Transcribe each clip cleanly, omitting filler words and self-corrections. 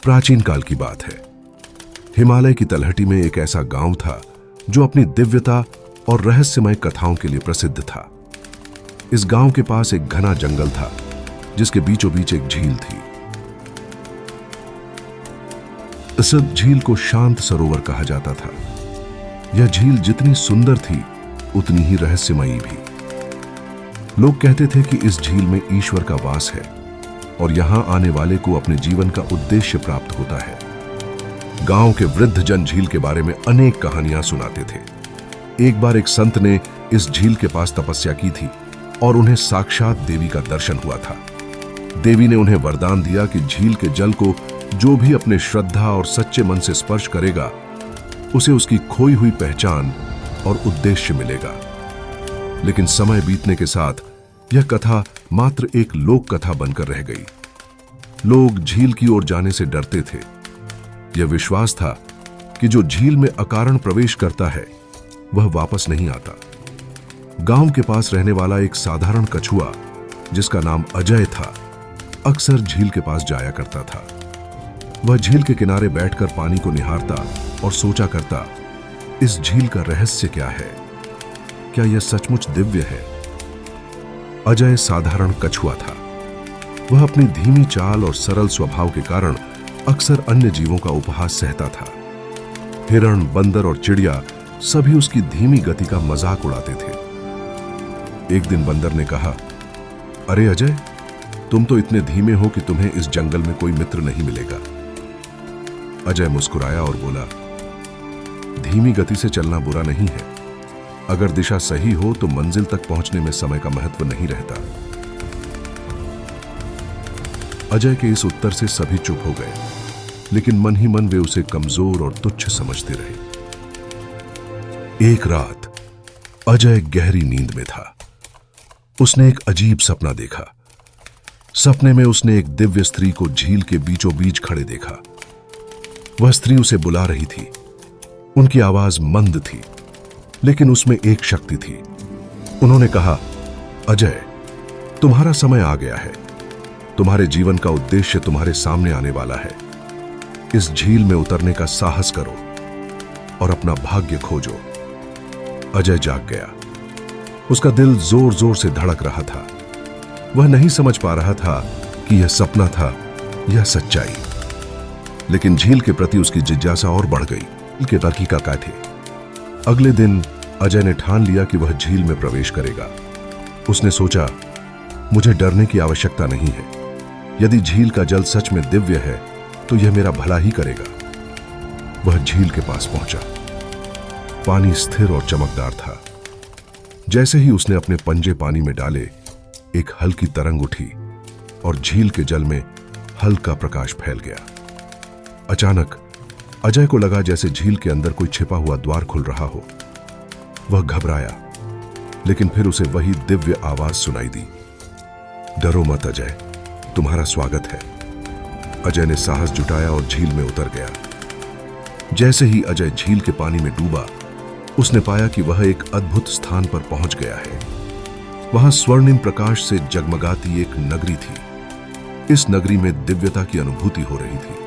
प्राचीन काल की बात है। हिमालय की तलहटी में एक ऐसा गांव था जो अपनी दिव्यता और रहस्यमय कथाओं के लिए प्रसिद्ध था। इस गांव के पास एक घना जंगल था जिसके बीचों बीच एक झील थी। इस झील को शांत सरोवर कहा जाता था। यह झील जितनी सुंदर थी उतनी ही रहस्यमयी भी। लोग कहते थे कि इस झील में ईश्वर का वास है और यहां आने वाले को अपने जीवन का उद्देश्य प्राप्त होता है। गांव के वृद्ध जन झील के बारे में अनेक कहानियां सुनाते थे। एक बार एक संत ने इस झील के पास तपस्या की थी और उन्हें साक्षात देवी का दर्शन हुआ था। देवी ने उन्हें वरदान दिया कि झील के जल को जो भी अपने श्रद्धा और सच्चे मन से स्पर्श करेगा उसे उसकी खोई हुई पहचान और उद्देश्य मिलेगा। लेकिन समय बीतने के साथ यह कथा मात्र एक लोक कथा बनकर रह गई। लोग झील की ओर जाने से डरते थे। यह विश्वास था कि जो झील में अकारण प्रवेश करता है वह वापस नहीं आता। गांव के पास रहने वाला एक साधारण कछुआ जिसका नाम अजय था, अक्सर झील के पास जाया करता था। वह झील के किनारे बैठकर पानी को निहारता और सोचा करता, इस झील का रहस्य क्या है? क्या यह सचमुच दिव्य है? अजय साधारण कछुआ था। वह अपनी धीमी चाल और सरल स्वभाव के कारण अक्सर अन्य जीवों का उपहास सहता था। हिरण, बंदर और चिड़िया सभी उसकी धीमी गति का मजाक उड़ाते थे। एक दिन बंदर ने कहा, अरे अजय, तुम तो इतने धीमे हो कि तुम्हें इस जंगल में कोई मित्र नहीं मिलेगा। अजय मुस्कुराया और बोला, धीमी गति से चलना बुरा नहीं है। अगर दिशा सही हो तो मंजिल तक पहुंचने में समय का महत्व नहीं रहता। अजय के इस उत्तर से सभी चुप हो गए, लेकिन मन ही मन वे उसे कमजोर और तुच्छ समझते रहे। एक रात अजय गहरी नींद में था। उसने एक अजीब सपना देखा। सपने में उसने एक दिव्य स्त्री को झील के बीचों बीच खड़े देखा। वह स्त्री उसे बुला रही थी। उनकी आवाज मंद थी, लेकिन उसमें एक शक्ति थी। उन्होंने कहा, अजय, तुम्हारा समय आ गया है। तुम्हारे जीवन का उद्देश्य तुम्हारे सामने आने वाला है। इस झील में उतरने का साहस करो और अपना भाग्य खोजो। अजय जाग गया। उसका दिल जोर जोर से धड़क रहा था। वह नहीं समझ पा रहा था कि यह सपना था या सच्चाई। लेकिन झील के प्रति उसकी जिज्ञासा और बढ़ गई। झील के तकीका काटे। अगले दिन अजय ने ठान लिया कि वह झील में प्रवेश करेगा। उसने सोचा, मुझे डरने की आवश्यकता नहीं है। यदि झील का जल सच में दिव्य है तो यह मेरा भला ही करेगा। वह झील के पास पहुंचा। पानी स्थिर और चमकदार था। जैसे ही उसने अपने पंजे पानी में डाले, एक हल्की तरंग उठी और झील के जल में हल्का प्रकाश फैल गया। अचानक अजय को लगा जैसे झील के अंदर कोई छिपा हुआ द्वार खुल रहा हो। वह घबराया, लेकिन फिर उसे वही दिव्य आवाज सुनाई दी, डरो मत अजय, तुम्हारा स्वागत है। अजय ने साहस जुटाया और झील में उतर गया। जैसे ही अजय झील के पानी में डूबा, उसने पाया कि वह एक अद्भुत स्थान पर पहुंच गया है। वहां स्वर्णिम प्रकाश से जगमगाती एक नगरी थी। इस नगरी में दिव्यता की अनुभूति हो रही थी।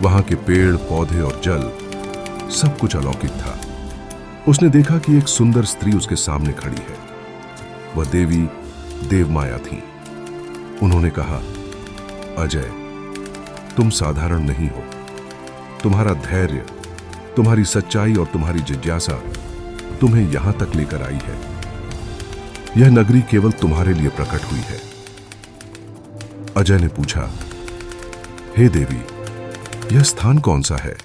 वहां के पेड़, पौधे और जल सब कुछ अलौकिक था। उसने देखा कि एक सुंदर स्त्री उसके सामने खड़ी है। वह देवी देवमाया थी। उन्होंने कहा, अजय, तुम साधारण नहीं हो। तुम्हारा धैर्य, तुम्हारी सच्चाई और तुम्हारी जिज्ञासा तुम्हें यहां तक लेकर आई है। यह नगरी केवल तुम्हारे लिए प्रकट हुई है। अजय ने पूछा, हे देवी, यह स्थान कौन सा है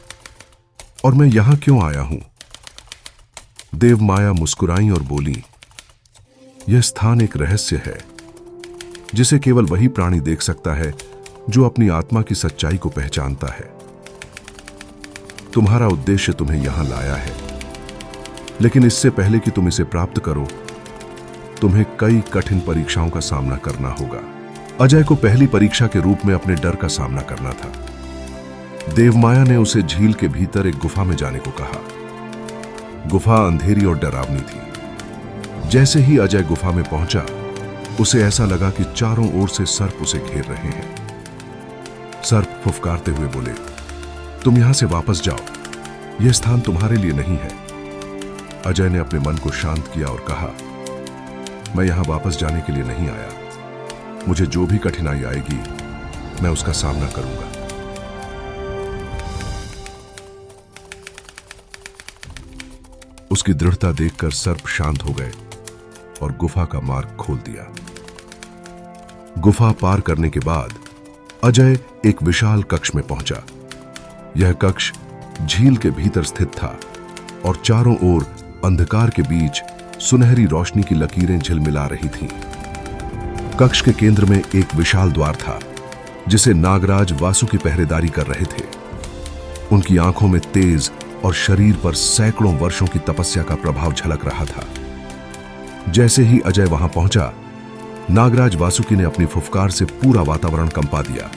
और मैं यहां क्यों आया हूं? देवमाया मुस्कुराई और बोली, यह स्थान एक रहस्य है जिसे केवल वही प्राणी देख सकता है जो अपनी आत्मा की सच्चाई को पहचानता है। तुम्हारा उद्देश्य तुम्हें यहां लाया है, लेकिन इससे पहले कि तुम इसे प्राप्त करो, तुम्हें कई कठिन परीक्षाओं का सामना करना होगा। अजय को पहली परीक्षा के रूप में अपने डर का सामना करना था। देवमाया ने उसे झील के भीतर एक गुफा में जाने को कहा। गुफा अंधेरी और डरावनी थी। जैसे ही अजय गुफा में पहुंचा, उसे ऐसा लगा कि चारों ओर से सर्प उसे घेर रहे हैं। सर्प फुफकारते हुए बोले, तुम यहां से वापस जाओ, यह स्थान तुम्हारे लिए नहीं है। अजय ने अपने मन को शांत किया और कहा, मैं यहां वापस जाने के लिए नहीं आया। मुझे जो भी कठिनाई आएगी मैं उसका सामना करूंगा। उसकी दृढ़ता देखकर सर्प शांत हो गए और गुफा का मार्ग खोल दिया। गुफा पार करने के बाद अजय एक विशाल कक्ष में पहुंचा। यह कक्ष झील के भीतर स्थित था और चारों ओर अंधकार के बीच सुनहरी रोशनी की लकीरें झिलमिला रही थीं। कक्ष के केंद्र में एक विशाल द्वार था जिसे नागराज वासुकी पहरेदारी कर रहे थे। उनकी आंखों में तेज और शरीर पर सैकड़ों वर्षों की तपस्या का प्रभाव झलक रहा था। जैसे ही अजय वहां पहुंचा, नागराज वासुकी ने अपनी फुफकार से पूरा वातावरण कंपा दिया।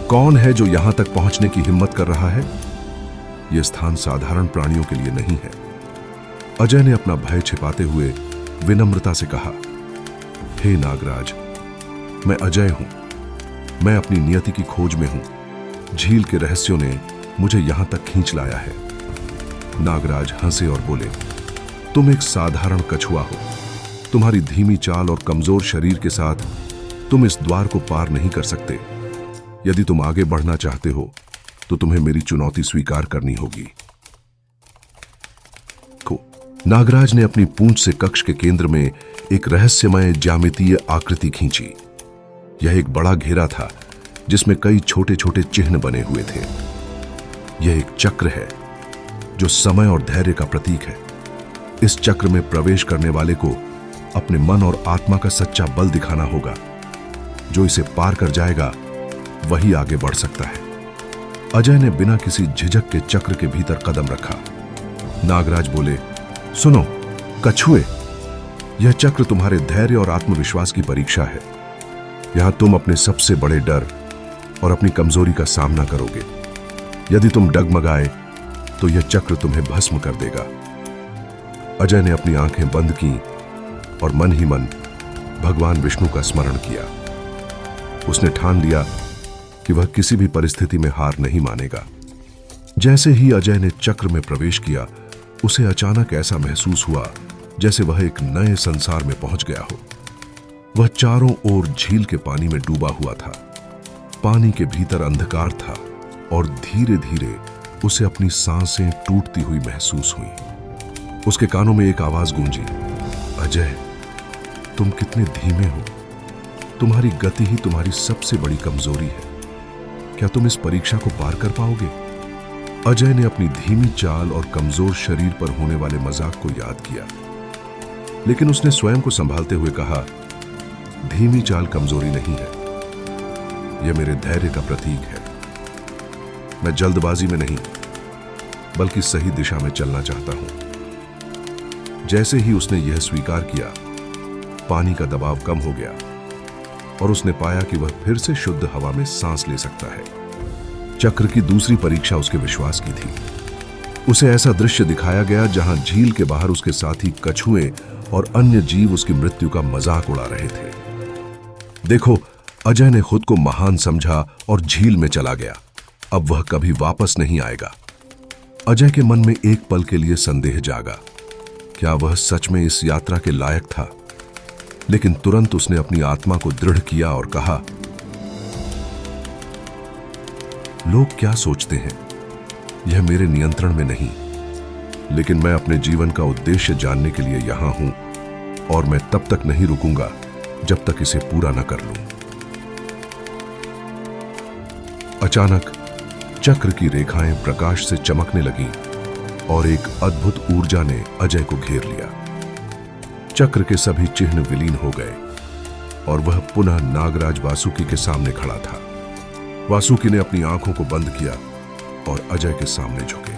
कौन है जो यहां तक पहुंचने की हिम्मत कर रहा है? यह स्थान साधारण प्राणियों के लिए नहीं है। अजय ने अपना भय छिपाते हुए विनम्रता से कहा, हे नागराज, मैं अजय हूं। मैं अपनी नियति की खोज में हूं। झील के रहस्यों ने मुझे यहां तक खींच लाया है। नागराज हंसे और बोले, तुम एक साधारण कछुआ हो। तुम्हारी धीमी चाल और कमजोर शरीर के साथ तुम इस द्वार को पार नहीं कर सकते। यदि तुम आगे बढ़ना चाहते हो तो तुम्हें मेरी चुनौती स्वीकार करनी होगी। नागराज ने अपनी पूंछ से कक्ष के केंद्र में एक रहस्यमय ज्यामितीय आकृति खींची। यह एक बड़ा घेरा था जिसमें कई छोटे छोटे चिन्ह बने हुए थे। यह एक चक्र है जो समय और धैर्य का प्रतीक है। इस चक्र में प्रवेश करने वाले को अपने मन और आत्मा का सच्चा बल दिखाना होगा। जो इसे पार कर जाएगा वही आगे बढ़ सकता है। अजय ने बिना किसी झिझक के चक्र के भीतर कदम रखा। नागराज बोले, सुनो कछुए, यह चक्र तुम्हारे धैर्य और आत्मविश्वास की परीक्षा है। यहां तुम अपने सबसे बड़े डर और अपनी कमजोरी का सामना करोगे। यदि तुम डगमगाए तो यह चक्र तुम्हें भस्म कर देगा। अजय ने अपनी आंखें बंद की और मन ही मन भगवान विष्णु का स्मरण किया। उसने ठान लिया कि वह किसी भी परिस्थिति में हार नहीं मानेगा। जैसे ही अजय ने चक्र में प्रवेश किया, उसे अचानक ऐसा महसूस हुआ जैसे वह एक नए संसार में पहुंच गया हो। वह चारों ओर झील के पानी में डूबा हुआ था। पानी के भीतर अंधकार था और धीरे धीरे उसे अपनी सांसें टूटती हुई महसूस हुई। उसके कानों में एक आवाज गूंजी, अजय, तुम कितने धीमे हो। तुम्हारी गति ही तुम्हारी सबसे बड़ी कमजोरी है। क्या तुम इस परीक्षा को पार कर पाओगे? अजय ने अपनी धीमी चाल और कमजोर शरीर पर होने वाले मजाक को याद किया, लेकिन उसने स्वयं को संभालते हुए कहा, धीमी चाल कमजोरी नहीं है, यह मेरे धैर्य का प्रतीक है। मैं जल्दबाजी में नहीं बल्कि सही दिशा में चलना चाहता हूं। जैसे ही उसने यह स्वीकार किया, पानी का दबाव कम हो गया और उसने पाया कि वह फिर से शुद्ध हवा में सांस ले सकता है। चक्र की दूसरी परीक्षा उसके विश्वास की थी। उसे ऐसा दृश्य दिखाया गया जहां झील के बाहर उसके साथी कछुए और अन्य जीव उसकी मृत्यु का मजाक उड़ा रहे थे। देखो, अजय ने खुद को महान समझा और झील में चला गया। अब वह कभी वापस नहीं आएगा। अजय के मन में एक पल के लिए संदेह जागा, क्या वह सच में इस यात्रा के लायक था? लेकिन तुरंत उसने अपनी आत्मा को दृढ़ किया और कहा, लोग क्या सोचते हैं यह मेरे नियंत्रण में नहीं, लेकिन मैं अपने जीवन का उद्देश्य जानने के लिए यहां हूं और मैं तब तक नहीं रुकूंगा जब तक इसे पूरा न कर लूं। अचानक चक्र की रेखाएं प्रकाश से चमकने लगीं और एक अद्भुत ऊर्जा ने अजय को घेर लिया। चक्र के सभी चिन्ह विलीन हो गए और वह पुनः नागराज वासुकी के सामने खड़ा था। वासुकी ने अपनी आंखों को बंद किया और अजय के सामने झुके।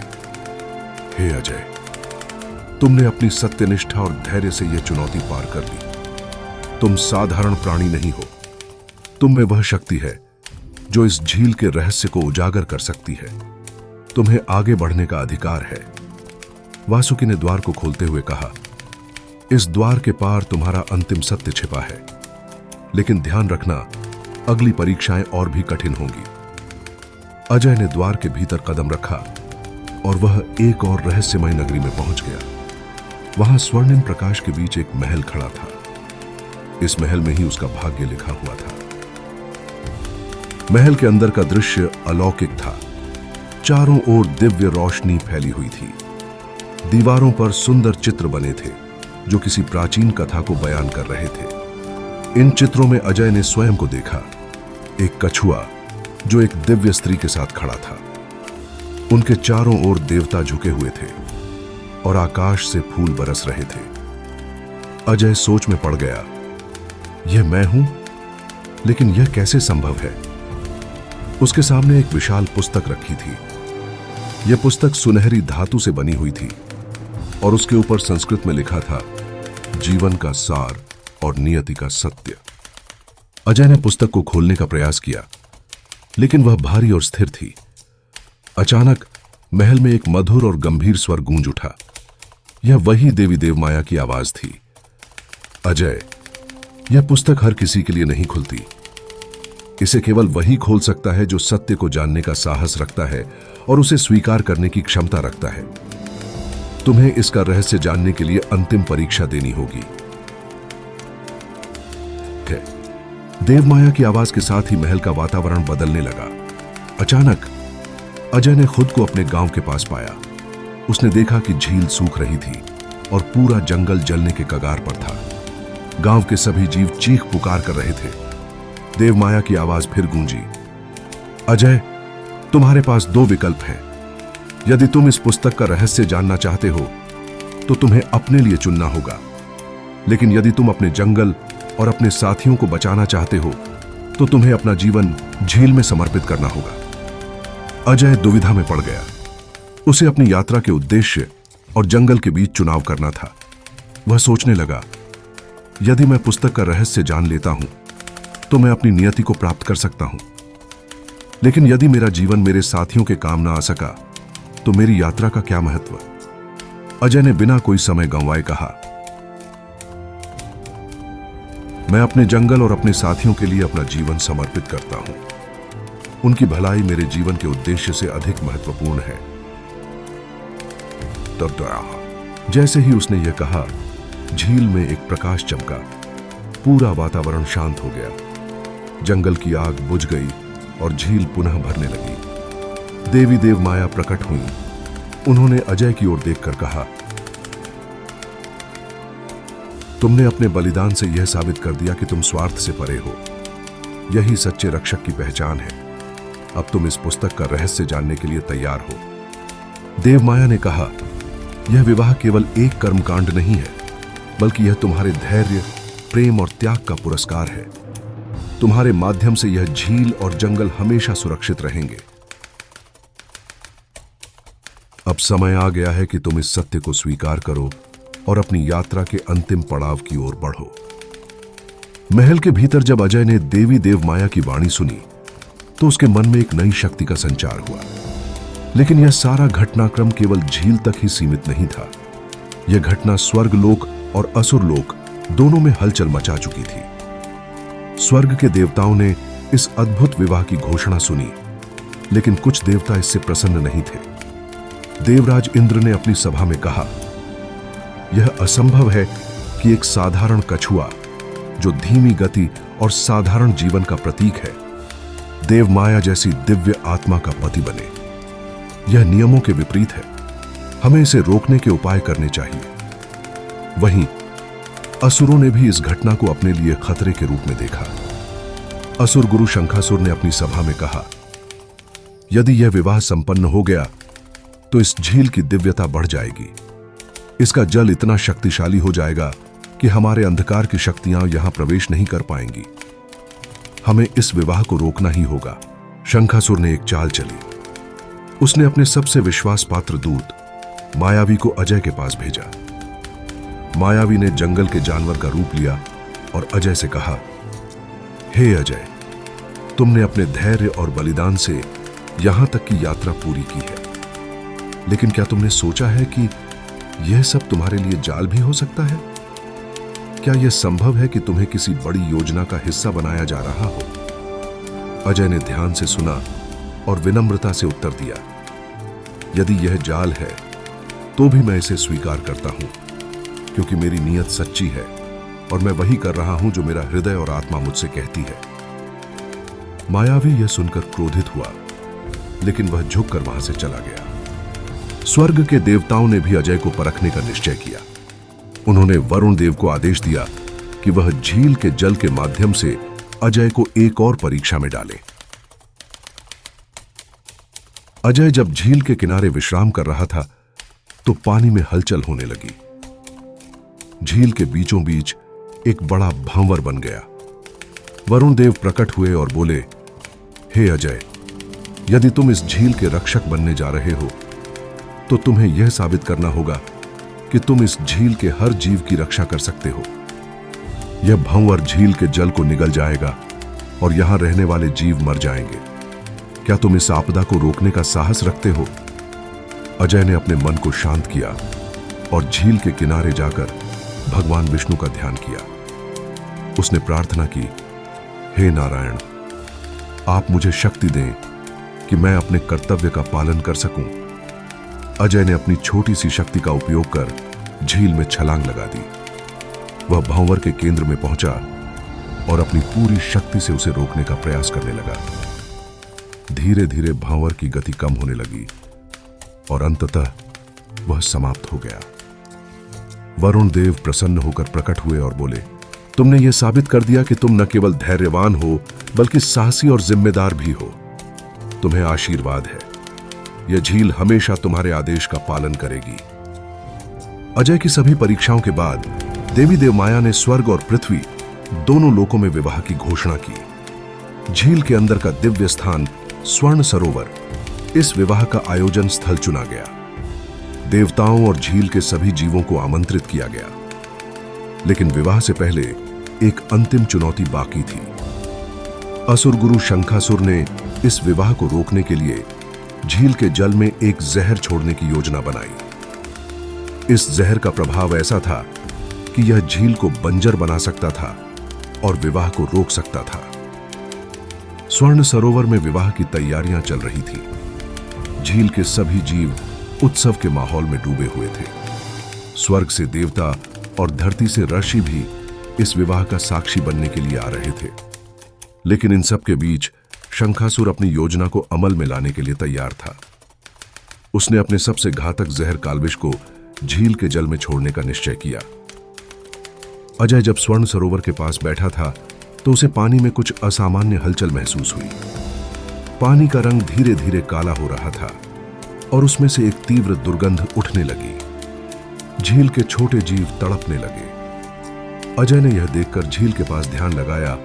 हे अजय, तुमने अपनी सत्यनिष्ठा और धैर्य से यह चुनौती पार कर ली। तुम साधारण प्राणी नहीं हो। तुम में वह शक्ति है जो इस झील के रहस्य को उजागर कर सकती है। तुम्हें आगे बढ़ने का अधिकार है। वासुकी ने द्वार को खोलते हुए कहा, इस द्वार के पार तुम्हारा अंतिम सत्य छिपा है, लेकिन ध्यान रखना, अगली परीक्षाएं और भी कठिन होंगी। अजय ने द्वार के भीतर कदम रखा और वह एक और रहस्यमय नगरी में पहुंच गया। वहां स्वर्णिम प्रकाश के बीच एक महल खड़ा था। इस महल में ही उसका भाग्य लिखा हुआ था। महल के अंदर का दृश्य अलौकिक था। चारों ओर दिव्य रोशनी फैली हुई थी। दीवारों पर सुंदर चित्र बने थे जो किसी प्राचीन कथा को बयान कर रहे थे। इन चित्रों में अजय ने स्वयं को देखा, एक कछुआ जो एक दिव्य स्त्री के साथ खड़ा था। उनके चारों ओर देवता झुके हुए थे और आकाश से फूल बरस रहे थे। अजय सोच में पड़ गया, यह मैं हूं, लेकिन यह कैसे संभव है? उसके सामने एक विशाल पुस्तक रखी थी। यह पुस्तक सुनहरी धातु से बनी हुई थी और उसके ऊपर संस्कृत में लिखा था, जीवन का सार और नियति का सत्य। अजय ने पुस्तक को खोलने का प्रयास किया, लेकिन वह भारी और स्थिर थी। अचानक महल में एक मधुर और गंभीर स्वर गूंज उठा। यह वही देवी देवमाया की आवाज थी। अजय, यह पुस्तक हर किसी के लिए नहीं खुलती। इसे केवल वही खोल सकता है जो सत्य को जानने का साहस रखता है और उसे स्वीकार करने की क्षमता रखता है। तुम्हें इसका रहस्य जानने के लिए अंतिम परीक्षा देनी होगी। देवमाया की आवाज के साथ ही महल का वातावरण बदलने लगा। अचानक अजय ने खुद को अपने गांव के पास पाया। उसने देखा कि झील सूख रही थी और पूरा जंगल जलने के कगार पर था। गांव के सभी जीव चीख पुकार कर रहे थे। देवमाया की आवाज फिर गूंजी, अजय, तुम्हारे पास दो विकल्प हैं। यदि तुम इस पुस्तक का रहस्य जानना चाहते हो तो तुम्हें अपने लिए चुनना होगा, लेकिन यदि तुम अपने जंगल और अपने साथियों को बचाना चाहते हो तो तुम्हें अपना जीवन झील में समर्पित करना होगा। अजय दुविधा में पड़ गया। उसे अपनी यात्रा के उद्देश्य और जंगल के बीच चुनाव करना था। वह सोचने लगा, यदि मैं पुस्तक का रहस्य जान लेता हूं तो मैं अपनी नियति को प्राप्त कर सकता हूं, लेकिन यदि मेरा जीवन मेरे साथियों के काम ना आ सका तो मेरी यात्रा का क्या महत्व? अजय ने बिना कोई समय गंवाए कहा, मैं अपने जंगल और अपने साथियों के लिए अपना जीवन समर्पित करता हूं। उनकी भलाई मेरे जीवन के उद्देश्य से अधिक महत्वपूर्ण है। तब जैसे ही उसने यह कहा, झील में एक प्रकाश चमका। पूरा वातावरण शांत हो गया। जंगल की आग बुझ गई और झील पुनः भरने लगी। देवी देवमाया प्रकट हुई। उन्होंने अजय की ओर देखकर कहा, तुमने अपने बलिदान से यह साबित कर दिया कि तुम स्वार्थ से परे हो। यही सच्चे रक्षक की पहचान है। अब तुम इस पुस्तक का रहस्य जानने के लिए तैयार हो। देवमाया ने कहा, यह विवाह केवल एक कर्मकांड नहीं है, बल्कि यह तुम्हारे धैर्य, प्रेम और त्याग का पुरस्कार है। तुम्हारे माध्यम से यह झील और जंगल हमेशा सुरक्षित रहेंगे। अब समय आ गया है कि तुम इस सत्य को स्वीकार करो और अपनी यात्रा के अंतिम पड़ाव की ओर बढ़ो। महल के भीतर जब अजय ने देवी देवमाया की वाणी सुनी तो उसके मन में एक नई शक्ति का संचार हुआ। लेकिन यह सारा घटनाक्रम केवल झील तक ही सीमित नहीं था। यह घटना स्वर्गलोक और असुरलोक दोनों में हलचल मचा चुकी थी। स्वर्ग के देवताओं ने इस अद्भुत विवाह की घोषणा सुनी, लेकिन कुछ देवता इससे प्रसन्न नहीं थे। देवराज इंद्र ने अपनी सभा में कहा, यह असंभव है कि एक साधारण कछुआ जो धीमी गति और साधारण जीवन का प्रतीक है, देवमाया जैसी दिव्य आत्मा का पति बने। यह नियमों के विपरीत है। हमें इसे रोकने के उपाय करने चाहिए। वहीं असुरों ने भी इस घटना को अपने लिए खतरे के रूप में देखा। असुर गुरु शंखासुर ने अपनी सभा में कहा, यदि यह विवाह संपन्न हो गया तो इस झील की दिव्यता बढ़ जाएगी। इसका जल इतना शक्तिशाली हो जाएगा कि हमारे अंधकार की शक्तियां यहां प्रवेश नहीं कर पाएंगी। हमें इस विवाह को रोकना ही होगा। शंखासुर ने एक चाल चली। उसने अपने सबसे विश्वास पात्र दूत मायावी को अजय के पास भेजा। मायावी ने जंगल के जानवर का रूप लिया और अजय से कहा, हे अजय, तुमने अपने धैर्य और बलिदान से यहां तक की यात्रा पूरी की है, लेकिन क्या तुमने सोचा है कि यह सब तुम्हारे लिए जाल भी हो सकता है? क्या यह संभव है कि तुम्हें किसी बड़ी योजना का हिस्सा बनाया जा रहा हो? अजय ने ध्यान से सुना और विनम्रता से उत्तर दिया, यदि यह जाल है तो भी मैं इसे स्वीकार करता हूं, क्योंकि मेरी नीयत सच्ची है और मैं वही कर रहा हूं जो मेरा हृदय और आत्मा मुझसे कहती है। मायावी यह सुनकर क्रोधित हुआ, लेकिन वह झुककर वहां से चला गया। स्वर्ग के देवताओं ने भी अजय को परखने का निश्चय किया। उन्होंने वरुण देव को आदेश दिया कि वह झील के जल के माध्यम से अजय को एक और परीक्षा में डाले। अजय जब झील के किनारे विश्राम कर रहा था तो पानी में हलचल होने लगी। झील के बीचों बीच एक बड़ा भंवर बन गया। वरुण देव प्रकट हुए और बोले, हे अजय, यदि तुम इस झील के रक्षक बनने जा रहे हो तो तुम्हें यह साबित करना होगा कि तुम इस झील के हर जीव की रक्षा कर सकते हो। यह भंवर झील के जल को निगल जाएगा और यहां रहने वाले जीव मर जाएंगे। क्या तुम इस आपदा को रोकने का साहस रखते हो? अजय ने अपने मन को शांत किया और झील के किनारे जाकर भगवान विष्णु का ध्यान किया। उसने प्रार्थना की, हे नारायण, आप मुझे शक्ति दें कि मैं अपने कर्तव्य का पालन कर सकूं। अजय ने अपनी छोटी सी शक्ति का उपयोग कर झील में छलांग लगा दी। वह भंवर के केंद्र में पहुंचा और अपनी पूरी शक्ति से उसे रोकने का प्रयास करने लगा। धीरे धीरे भंवर की गति कम होने लगी और अंततः वह समाप्त हो गया। वरुण देव प्रसन्न होकर प्रकट हुए और बोले, तुमने यह साबित कर दिया कि तुम न केवल धैर्यवान हो बल्कि साहसी और जिम्मेदार भी हो। तुम्हें आशीर्वाद है। यह झील हमेशा तुम्हारे आदेश का पालन करेगी। अजय की सभी परीक्षाओं के बाद देवी देवमाया ने स्वर्ग और पृथ्वी दोनों लोकों में विवाह की घोषणा की। झील के अंदर का दिव्य स्थान स्वर्ण सरोवर इस विवाह का आयोजन स्थल चुना गया। देवताओं और झील के सभी जीवों को आमंत्रित किया गया। लेकिन विवाह से पहले एक अंतिम चुनौती बाकी थी। असुर गुरु शंखासुर ने इस विवाह को रोकने के लिए झील के जल में एक जहर छोड़ने की योजना बनाई। इस जहर का प्रभाव ऐसा था कि यह झील को बंजर बना सकता था और विवाह को रोक सकता था। स्वर्ण सरोवर में विवाह की तैयारियां चल रही थी। झील के सभी जीव उत्सव के माहौल में डूबे हुए थे। स्वर्ग से देवता और धरती से ऋषि भी इस विवाह का साक्षी बनने के लिए आ रहे थे। लेकिन इन सब के बीच शंखासुर अपनी योजना को अमल में लाने के लिए तैयार था। उसने अपने सबसे घातक जहर कालविष को झील के जल में छोड़ने का निश्चय किया। अजय जब स्वर्ण सरोवर के पास बैठा था तो उसे पानी में कुछ असामान्य हलचल महसूस हुई। पानी का रंग धीरे धीरे काला हो रहा था और उसमें से एक तीव्र दुर्गंध उठने लगी। झील के छोटे जीव तड़पने लगे। अजय ने यह देखकर झील के पास ध्यान लगाया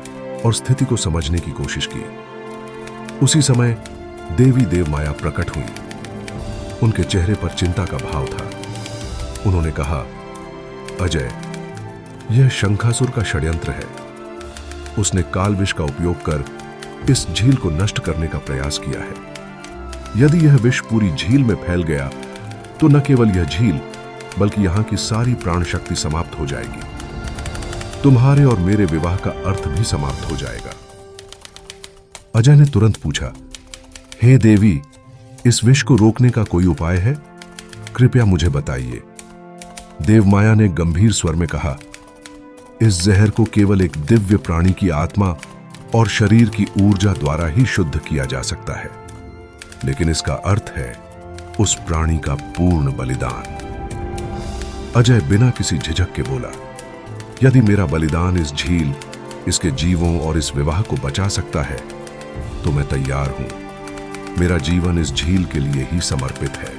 और स्थिति को समझने की कोशिश की। उसी समय देवी देवमाया प्रकट हुई। उनके चेहरे पर चिंता का भाव था। उन्होंने कहा, अजय, यह शंखासुर का षड्यंत्र है। उसने कालविष का उपयोग कर इस झील को नष्ट करने का प्रयास किया है। यदि यह विष पूरी झील में फैल गया तो न केवल यह झील बल्कि यहां की सारी प्राण शक्ति समाप्त हो जाएगी। तुम्हारे और मेरे विवाह का अर्थ भी समाप्त हो जाएगा। अजय ने तुरंत पूछा, हे देवी, इस विष को रोकने का कोई उपाय है? कृपया मुझे बताइए। देवमाया ने गंभीर स्वर में कहा, इस जहर को केवल एक दिव्य प्राणी की आत्मा और शरीर की ऊर्जा द्वारा ही शुद्ध किया जा सकता है, लेकिन इसका अर्थ है उस प्राणी का पूर्ण बलिदान। अजय बिना किसी झिझक के बोला, यदि मेरा बलिदान इस झील, इसके जीवों और इस विवाह को बचा सकता है तो मैं तैयार हूं। मेरा जीवन इस झील के लिए ही समर्पित है।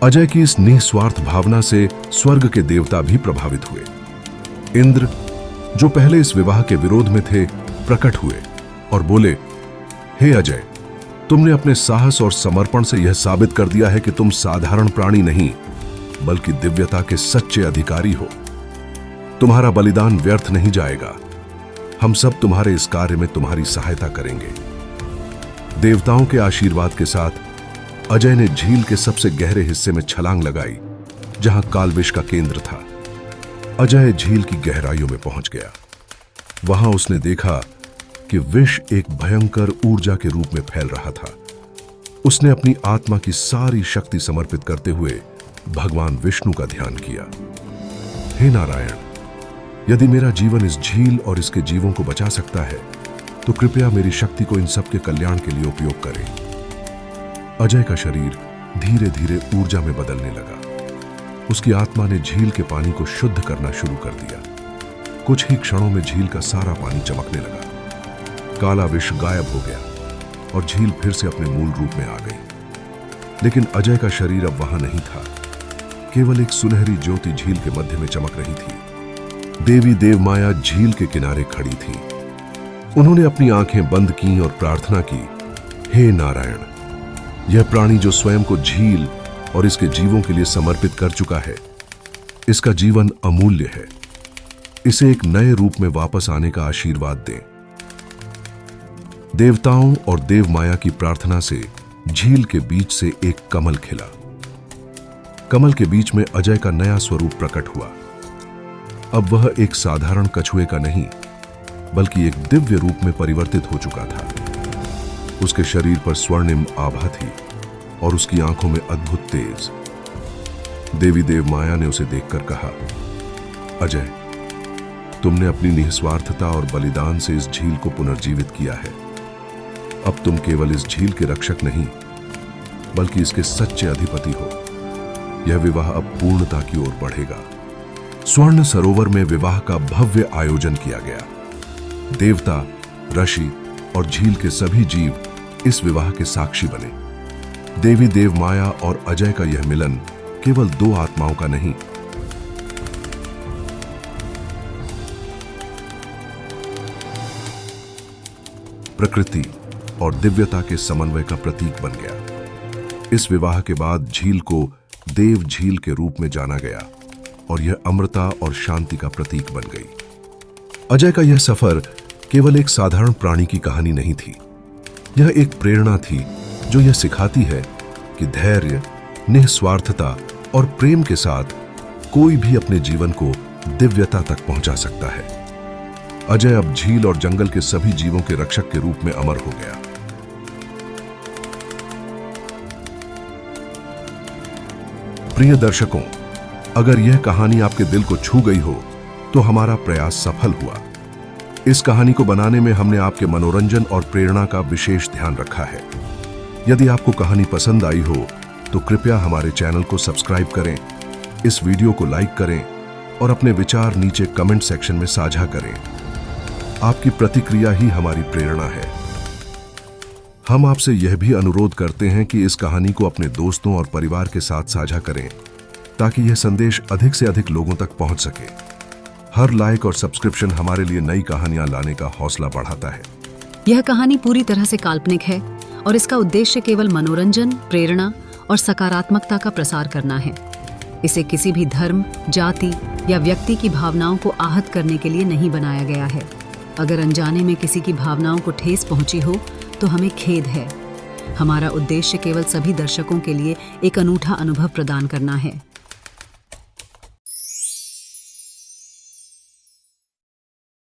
अजय की इस निस्वार्थ भावना से स्वर्ग के देवता भी प्रभावित हुए। इंद्र, जो पहले इस विवाह के विरोध में थे, प्रकट हुए और बोले, हे अजय, तुमने अपने साहस और समर्पण से यह साबित कर दिया है कि तुम साधारण प्राणी नहीं बल्कि दिव्यता के सच्चे अधिकारी हो। तुम्हारा बलिदान व्यर्थ नहीं जाएगा। हम सब तुम्हारे इस कार्य में तुम्हारी सहायता करेंगे। देवताओं के आशीर्वाद के साथ अजय ने झील के सबसे गहरे हिस्से में छलांग लगाई जहां कालविष का केंद्र था। अजय झील की गहराइयों में पहुंच गया। वहां उसने देखा कि विष एक भयंकर ऊर्जा के रूप में फैल रहा था। उसने अपनी आत्मा की सारी शक्ति समर्पित करते हुए भगवान विष्णु का ध्यान किया। हे नारायण, यदि मेरा जीवन इस झील और इसके जीवों को बचा सकता है तो कृपया मेरी शक्ति को इन सबके कल्याण के लिए उपयोग करें। अजय का शरीर धीरे धीरे ऊर्जा में बदलने लगा। उसकी आत्मा ने झील के पानी को शुद्ध करना शुरू कर दिया। कुछ ही क्षणों में झील का सारा पानी चमकने लगा। काला विष गायब हो गया और झील फिर से अपने मूल रूप में आ गई। लेकिन अजय का शरीर अब वहां नहीं था। केवल एक सुनहरी ज्योति झील के मध्य में चमक रही थी। देवी देवमाया झील के किनारे खड़ी थी। उन्होंने अपनी आंखें बंद की और प्रार्थना की, हे नारायण, यह प्राणी जो स्वयं को झील और इसके जीवों के लिए समर्पित कर चुका है, इसका जीवन अमूल्य है। इसे एक नए रूप में वापस आने का आशीर्वाद दें। देवताओं और देवमाया की प्रार्थना से झील के बीच से एक कमल खिला। कमल के बीच में अजय का नया स्वरूप प्रकट हुआ। अब वह एक साधारण कछुए का नहीं, बल्कि एक दिव्य रूप में परिवर्तित हो चुका था। उसके शरीर पर स्वर्णिम आभा थी और उसकी आंखों में अद्भुत तेज। देवी देवमाया ने उसे देखकर कहा, अजय, तुमने अपनी निस्वार्थता और बलिदान से इस झील को पुनर्जीवित किया है। अब तुम केवल इस झील के रक्षक नहीं, बल्कि इसके सच्चे अधिपति हो। यह विवाह अब पूर्णता की ओर बढ़ेगा। स्वर्ण सरोवर में विवाह का भव्य आयोजन किया गया। देवता, ऋषि और झील के सभी जीव इस विवाह के साक्षी बने। देवी देवमाया और अजय का यह मिलन केवल दो आत्माओं का नहीं, प्रकृति और दिव्यता के समन्वय का प्रतीक बन गया। इस विवाह के बाद झील को देव झील के रूप में जाना गया और यह अमरता और शांति का प्रतीक बन गई। अजय का यह सफर केवल एक साधारण प्राणी की कहानी नहीं थी। यह एक प्रेरणा थी जो यह सिखाती है कि धैर्य, निस्वार्थता और प्रेम के साथ कोई भी अपने जीवन को दिव्यता तक पहुंचा सकता है। अजय अब झील और जंगल के सभी जीवों के रक्षक के रूप में अमर हो गया। प्रिय दर्शकों, अगर यह कहानी आपके दिल को छू गई हो तो हमारा प्रयास सफल हुआ। इस कहानी को बनाने में हमने आपके मनोरंजन और प्रेरणा का विशेष ध्यान रखा है। यदि आपको कहानी पसंद आई हो तो कृपया हमारे चैनल को सब्सक्राइब करें, इस वीडियो को लाइक करें और अपने विचार नीचे कमेंट सेक्शन में साझा करें। आपकी प्रतिक्रिया ही हमारी प्रेरणा है। हम आपसे यह भी अनुरोध करते हैं कि इस कहानी को अपने दोस्तों और परिवार के साथ साझा करें ताकि यह संदेश अधिक से अधिक लोगों तक पहुंच सके। हर लाइक और सब्सक्रिप्शन हमारे लिए नई कहानियां लाने का हौसला बढ़ाता है। यह कहानी पूरी तरह से काल्पनिक है और इसका उद्देश्य केवल मनोरंजन, प्रेरणा और सकारात्मकता का प्रसार करना है। इसे किसी भी धर्म, जाति या व्यक्ति की भावनाओं को आहत करने के लिए नहीं बनाया गया है। अगर अनजाने में किसी की भावनाओं को ठेस पहुंची हो तो हमें खेद है। हमारा उद्देश्य केवल सभी दर्शकों के लिए एक अनूठा अनुभव प्रदान करना है।